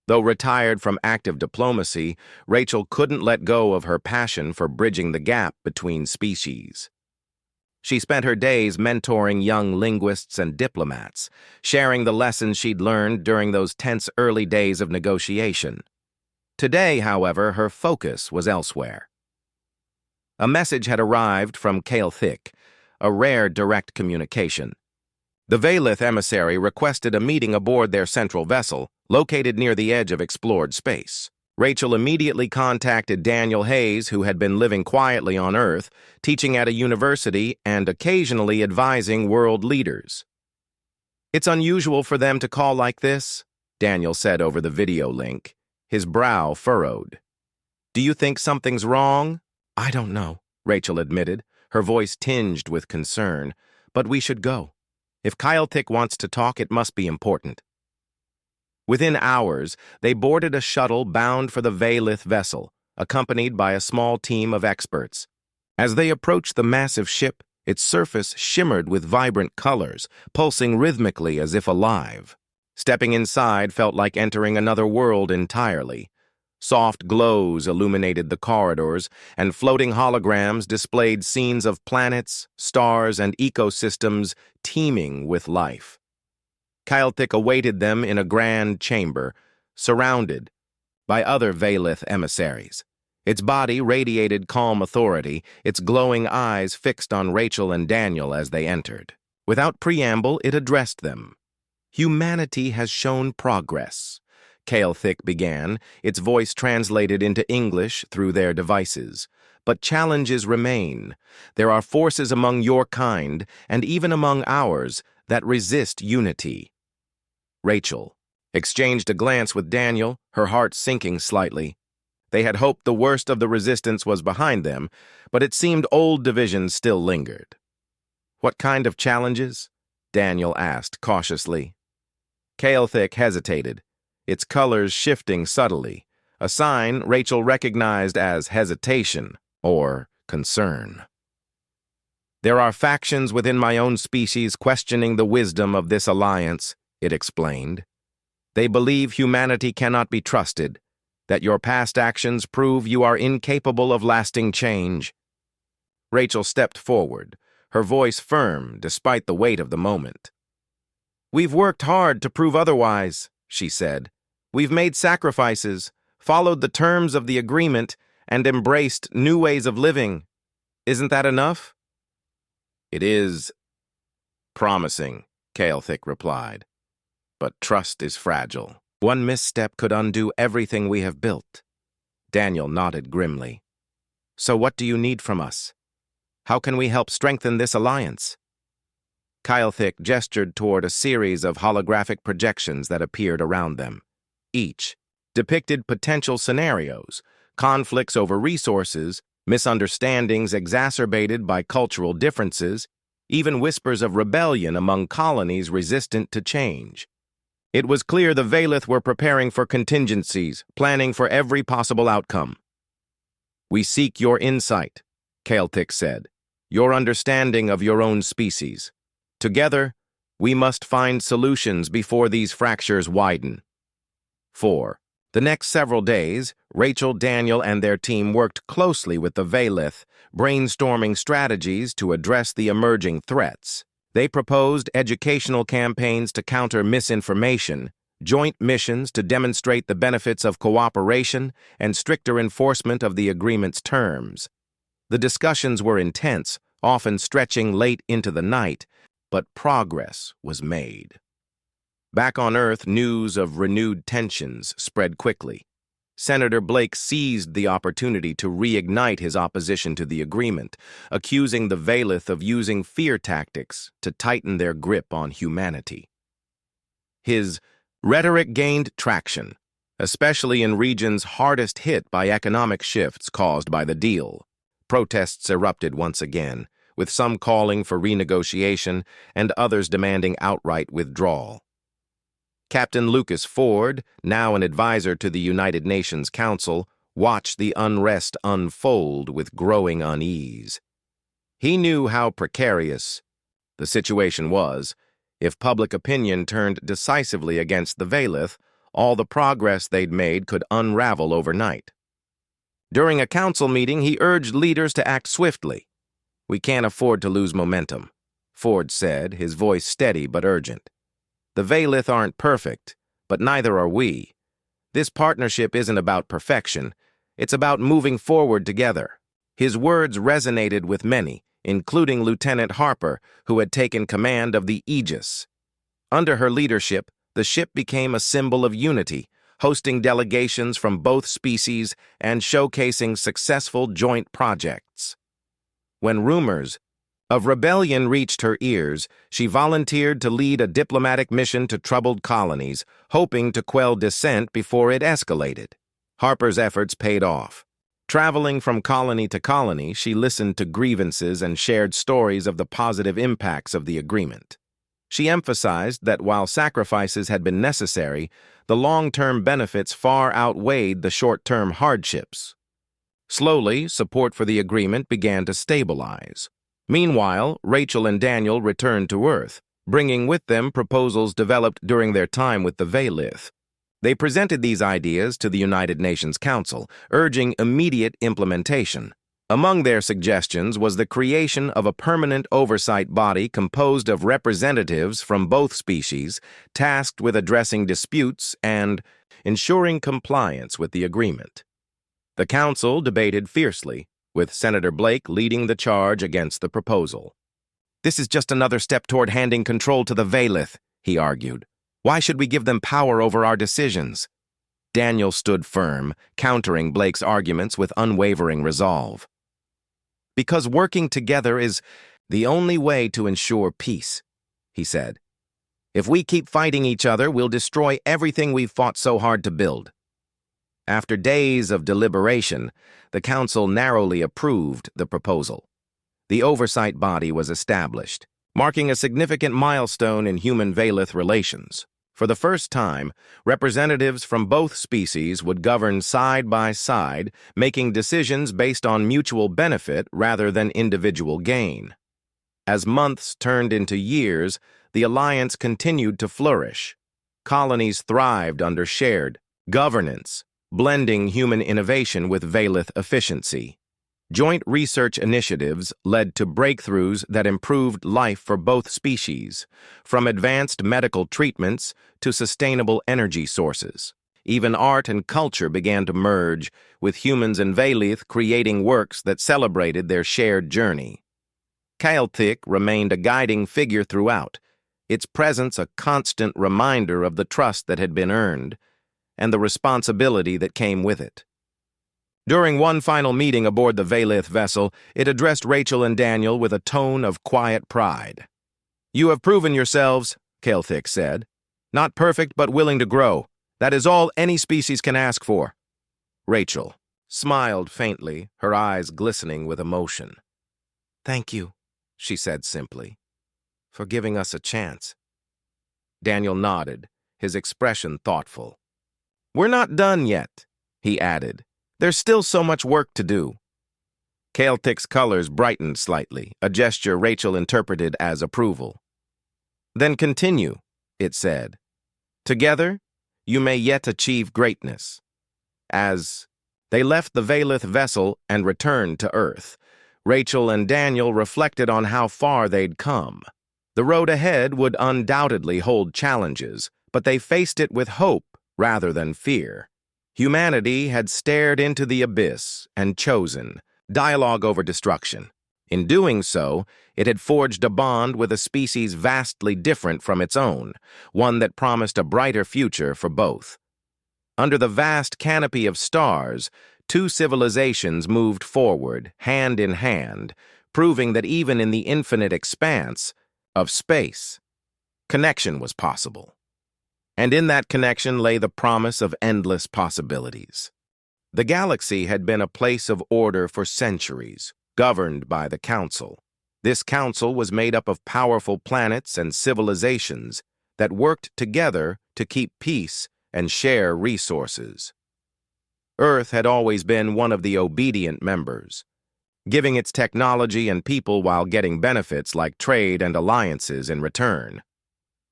Though retired from active diplomacy, Rachel couldn't let go of her passion for bridging the gap between species. She spent her days mentoring young linguists and diplomats, sharing the lessons she'd learned during those tense early days of negotiation. Today, however, her focus was elsewhere. A message had arrived from Galactic, a rare direct communication. The Veilith emissary requested a meeting aboard their central vessel, located near the edge of explored space. Rachel immediately contacted Daniel Hayes, who had been living quietly on Earth, teaching at a university and occasionally advising world leaders. "It's unusual for them to call like this," Daniel said over the video link, his brow furrowed. "Do you think something's wrong?" "I don't know," Rachel admitted, her voice tinged with concern. "But we should go. If Galactic wants to talk, it must be important." Within hours, they boarded a shuttle bound for the Veilith vessel, accompanied by a small team of experts. As they approached the massive ship, its surface shimmered with vibrant colors, pulsing rhythmically as if alive. Stepping inside felt like entering another world entirely. Soft glows illuminated the corridors, and floating holograms displayed scenes of planets, stars, and ecosystems teeming with life. Galactic awaited them in a grand chamber, surrounded by other Veilith emissaries. Its body radiated calm authority, its glowing eyes fixed on Rachel and Daniel as they entered. Without preamble, it addressed them. "Humanity has shown progress," Galactic began, its voice translated into English through their devices. "But challenges remain. There are forces among your kind, and even among ours, that resist unity." Rachel exchanged a glance with Daniel, her heart sinking slightly. They had hoped the worst of the resistance was behind them, but it seemed old divisions still lingered. "What kind of challenges?" Daniel asked cautiously. Galactic hesitated, its colors shifting subtly, a sign Rachel recognized as hesitation or concern. "There are factions within my own species questioning the wisdom of this alliance," it explained. They believe humanity cannot be trusted, that your past actions prove you are incapable of lasting change. Rachel stepped forward, her voice firm despite the weight of the moment. "We've worked hard to prove otherwise," she said. "We've made sacrifices, followed the terms of the agreement, and embraced new ways of living. Isn't that enough?" "It is promising," Kael'thik replied. "But trust is fragile. One misstep could undo everything we have built." Daniel nodded grimly. "So what do you need from us? How can we help strengthen this alliance?" Kael'thik gestured toward a series of holographic projections that appeared around them. Each depicted potential scenarios, conflicts over resources, misunderstandings exacerbated by cultural differences, even whispers of rebellion among colonies resistant to change. It was clear the Vaylith were preparing for contingencies, planning for every possible outcome. "We seek your insight," Kael'thik said, "your understanding of your own species. Together, we must find solutions before these fractures widen." For the next several days, Rachel, Daniel, and their team worked closely with the Vaylith, brainstorming strategies to address the emerging threats. They proposed educational campaigns to counter misinformation, joint missions to demonstrate the benefits of cooperation, and stricter enforcement of the agreement's terms. The discussions were intense, often stretching late into the night, but progress was made. Back on Earth, news of renewed tensions spread quickly. Senator Blake seized the opportunity to reignite his opposition to the agreement, accusing the Vaylith of using fear tactics to tighten their grip on humanity. His rhetoric gained traction, especially in regions hardest hit by economic shifts caused by the deal. Protests erupted once again, with some calling for renegotiation and others demanding outright withdrawal. Captain Lucas Ford, now an advisor to the United Nations Council, watched the unrest unfold with growing unease. He knew how precarious the situation was. If public opinion turned decisively against the Vaylith, all the progress they'd made could unravel overnight. During a council meeting, he urged leaders to act swiftly. "We can't afford to lose momentum," Ford said, his voice steady but urgent. "The Vaylith aren't perfect, but neither are we. This partnership isn't about perfection. It's about moving forward together." His words resonated with many, including Lieutenant Harper, who had taken command of the Aegis. Under her leadership, the ship became a symbol of unity, hosting delegations from both species and showcasing successful joint projects. When rumors of rebellion reached her ears, she volunteered to lead a diplomatic mission to troubled colonies, hoping to quell dissent before it escalated. Harper's efforts paid off. Traveling from colony to colony, she listened to grievances and shared stories of the positive impacts of the agreement. She emphasized that while sacrifices had been necessary, the long-term benefits far outweighed the short-term hardships. Slowly, support for the agreement began to stabilize. Meanwhile, Rachel and Daniel returned to Earth, bringing with them proposals developed during their time with the Vaylith. They presented these ideas to the United Nations Council, urging immediate implementation. Among their suggestions was the creation of a permanent oversight body composed of representatives from both species, tasked with addressing disputes and ensuring compliance with the agreement. The Council debated fiercely, with Senator Blake leading the charge against the proposal. "This is just another step toward handing control to the Vaylith," he argued. "Why should we give them power over our decisions?" Daniel stood firm, countering Blake's arguments with unwavering resolve. "Because working together is the only way to ensure peace," he said. "If we keep fighting each other, we'll destroy everything we've fought so hard to build." After days of deliberation, the Council narrowly approved the proposal. The oversight body was established, marking a significant milestone in human-Vaylith relations. For the first time, representatives from both species would govern side by side, making decisions based on mutual benefit rather than individual gain. As months turned into years, the alliance continued to flourish. Colonies thrived under shared governance, blending human innovation with Valith efficiency. Joint research initiatives led to breakthroughs that improved life for both species, from advanced medical treatments to sustainable energy sources. Even art and culture began to merge, with humans and Valith creating works that celebrated their shared journey. Galactic remained a guiding figure throughout, its presence a constant reminder of the trust that had been earned and the responsibility that came with it. During one final meeting aboard the Valith vessel, it addressed Rachel and Daniel with a tone of quiet pride. "You have proven yourselves," Galactic said. "Not perfect, but willing to grow. That is all any species can ask for." Rachel smiled faintly, her eyes glistening with emotion. "Thank you," she said simply, "for giving us a chance." Daniel nodded, his expression thoughtful. "We're not done yet," he added. "There's still so much work to do." Galactic's colors brightened slightly, a gesture Rachel interpreted as approval. "Then continue," it said. "Together, you may yet achieve greatness." As they left the Valith vessel and returned to Earth, Rachel and Daniel reflected on how far they'd come. The road ahead would undoubtedly hold challenges, but they faced it with hope rather than fear. Humanity had stared into the abyss and chosen dialogue over destruction. In doing so, it had forged a bond with a species vastly different from its own, one that promised a brighter future for both. Under the vast canopy of stars, two civilizations moved forward, hand in hand, proving that even in the infinite expanse of space, connection was possible. And in that connection lay the promise of endless possibilities. The galaxy had been a place of order for centuries, governed by the Council. This council was made up of powerful planets and civilizations that worked together to keep peace and share resources. Earth had always been one of the obedient members, giving its technology and people while getting benefits like trade and alliances in return.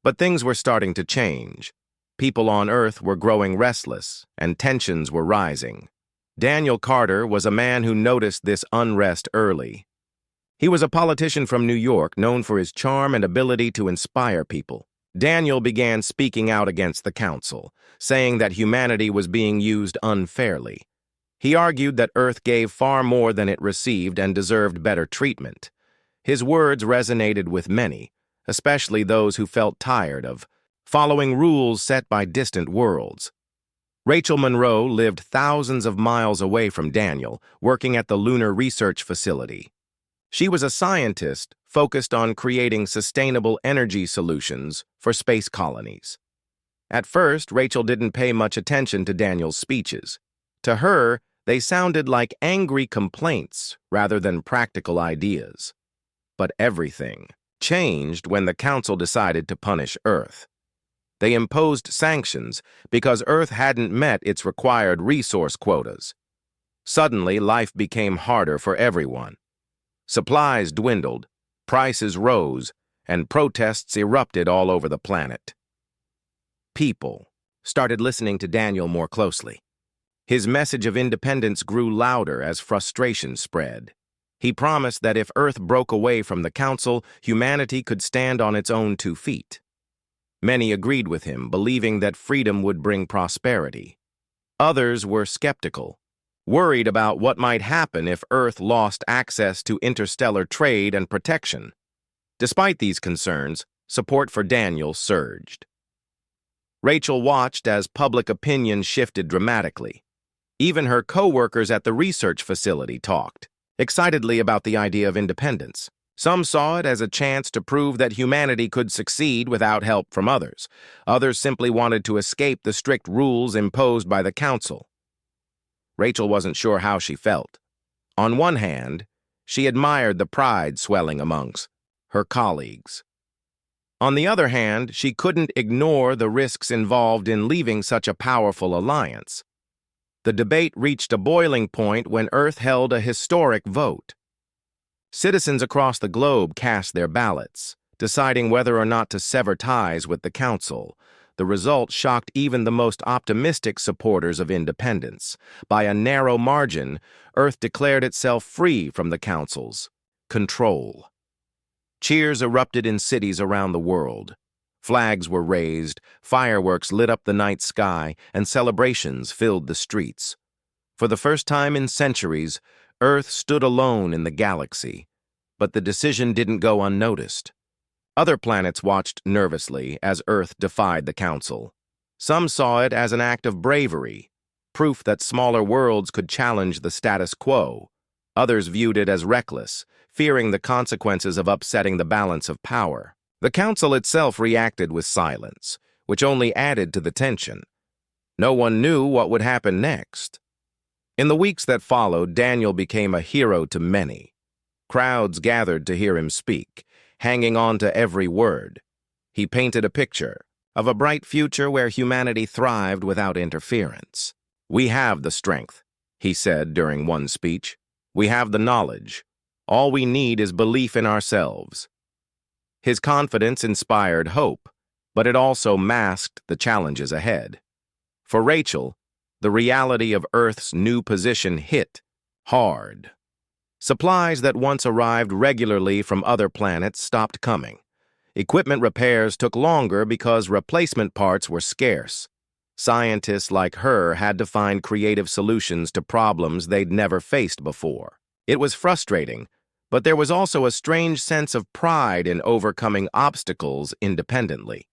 But things were starting to change. People on Earth were growing restless, and tensions were rising. Daniel Carter was a man who noticed this unrest early. He was a politician from New York, known for his charm and ability to inspire people. Daniel began speaking out against the Council, saying that humanity was being used unfairly. He argued that Earth gave far more than it received and deserved better treatment. His words resonated with many, especially those who felt tired of following rules set by distant worlds. Rachel Monroe lived thousands of miles away from Daniel, working at the Lunar Research Facility. She was a scientist focused on creating sustainable energy solutions for space colonies. At first, Rachel didn't pay much attention to Daniel's speeches. To her, they sounded like angry complaints rather than practical ideas. But everything changed when the Council decided to punish Earth. They imposed sanctions because Earth hadn't met its required resource quotas. Suddenly, life became harder for everyone. Supplies dwindled, prices rose, and protests erupted all over the planet. People started listening to Daniel more closely. His message of independence grew louder as frustration spread. He promised that if Earth broke away from the Council, humanity could stand on its own 2 feet. Many agreed with him, believing that freedom would bring prosperity. Others were skeptical, worried about what might happen if Earth lost access to interstellar trade and protection. Despite these concerns, support for Daniel surged. Rachel watched as public opinion shifted dramatically. Even her co-workers at the research facility talked excitedly about the idea of independence. Some saw it as a chance to prove that humanity could succeed without help from others. Others simply wanted to escape the strict rules imposed by the Council. Rachel wasn't sure how she felt. On one hand, she admired the pride swelling amongst her colleagues. On the other hand, she couldn't ignore the risks involved in leaving such a powerful alliance. The debate reached a boiling point when Earth held a historic vote. Citizens across the globe cast their ballots, deciding whether or not to sever ties with the Council, the result shocked even the most optimistic supporters of independence. By a narrow margin, Earth declared itself free from the Council's control. Cheers erupted in cities around the world. Flags were raised, fireworks lit up the night sky, and celebrations filled the streets. For the first time in centuries, Earth stood alone in the galaxy. But the decision didn't go unnoticed. Other planets watched nervously as Earth defied the Council. Some saw it as an act of bravery, proof that smaller worlds could challenge the status quo. Others viewed it as reckless, fearing the consequences of upsetting the balance of power. The Council itself reacted with silence, which only added to the tension. No one knew what would happen next. In the weeks that followed, Daniel became a hero to many. Crowds gathered to hear him speak, hanging on to every word. He painted a picture of a bright future where humanity thrived without interference. "We have the strength," he said during one speech. "We have the knowledge. All we need is belief in ourselves." His confidence inspired hope, but it also masked the challenges ahead. For Rachel, the reality of Earth's new position hit hard. Supplies that once arrived regularly from other planets stopped coming. Equipment repairs took longer because replacement parts were scarce. Scientists like her had to find creative solutions to problems they'd never faced before. It was frustrating, but there was also a strange sense of pride in overcoming obstacles independently.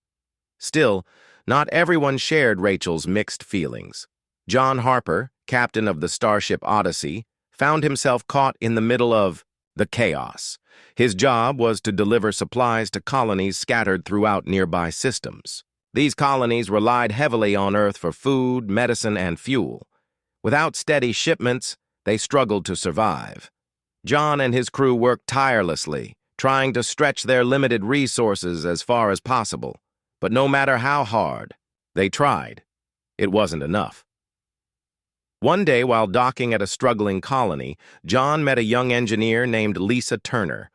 Still, not everyone shared Rachel's mixed feelings. John Harper, captain of the starship Odyssey, found himself caught in the middle of the chaos. His job was to deliver supplies to colonies scattered throughout nearby systems. These colonies relied heavily on Earth for food, medicine, and fuel. Without steady shipments, they struggled to survive. John and his crew worked tirelessly, trying to stretch their limited resources as far as possible. But no matter how hard they tried, it wasn't enough. One day, while docking at a struggling colony, John met a young engineer named Lisa Turner.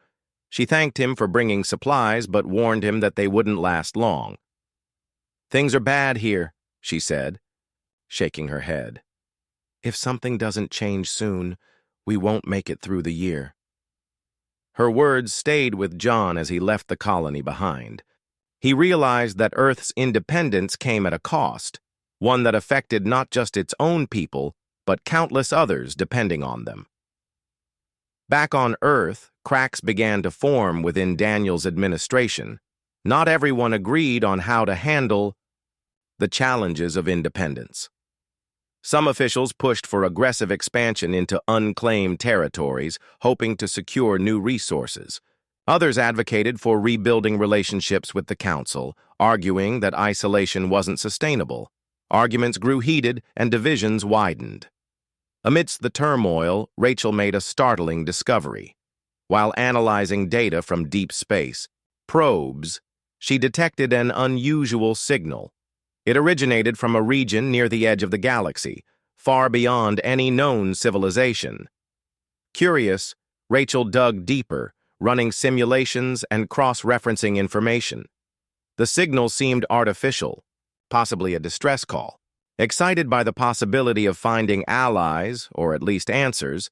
She thanked him for bringing supplies, but warned him that they wouldn't last long. "Things are bad here," she said, shaking her head. "If something doesn't change soon, we won't make it through the year." Her words stayed with John as he left the colony behind. He realized that Earth's independence came at a cost, one that affected not just its own people, but countless others depending on them. Back on Earth, cracks began to form within Daniel's administration. Not everyone agreed on how to handle the challenges of independence. Some officials pushed for aggressive expansion into unclaimed territories, hoping to secure new resources. Others advocated for rebuilding relationships with the Council, arguing that isolation wasn't sustainable. Arguments grew heated and divisions widened. Amidst the turmoil, Rachel made a startling discovery. While analyzing data from deep space probes, she detected an unusual signal. It originated from a region near the edge of the galaxy, far beyond any known civilization. Curious, Rachel dug deeper, running simulations and cross-referencing information. The signal seemed artificial, possibly a distress call. Excited by the possibility of finding allies, or at least answers,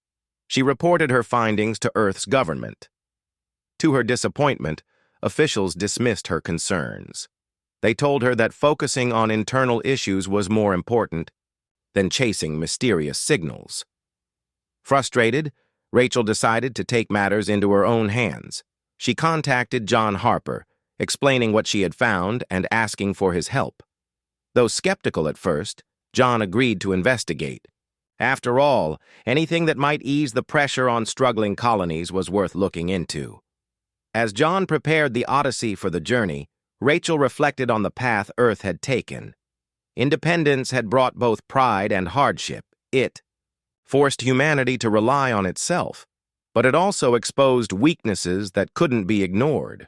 she reported her findings to Earth's government. To her disappointment, officials dismissed her concerns. They told her that focusing on internal issues was more important than chasing mysterious signals. Frustrated, Rachel decided to take matters into her own hands. She contacted John Harper, explaining what she had found and asking for his help. Though skeptical at first, John agreed to investigate. After all, anything that might ease the pressure on struggling colonies was worth looking into. As John prepared the Odyssey for the journey, Rachel reflected on the path Earth had taken. Independence had brought both pride and hardship. It forced humanity to rely on itself, but it also exposed weaknesses that couldn't be ignored.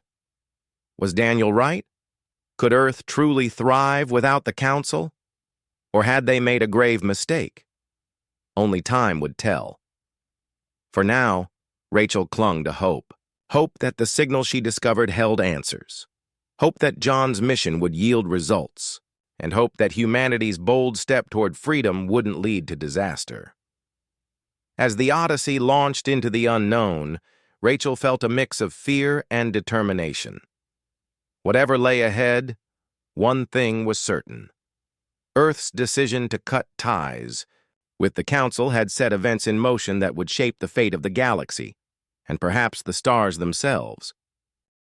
Was Daniel right? Could Earth truly thrive without the Council? Or had they made a grave mistake? Only time would tell. For now, Rachel clung to hope. Hope that the signal she discovered held answers. Hoped that John's mission would yield results, and hoped that humanity's bold step toward freedom wouldn't lead to disaster. As the Odyssey launched into the unknown, Rachel felt a mix of fear and determination. Whatever lay ahead, one thing was certain. Earth's decision to cut ties with the Council had set events in motion that would shape the fate of the galaxy, and perhaps the stars themselves.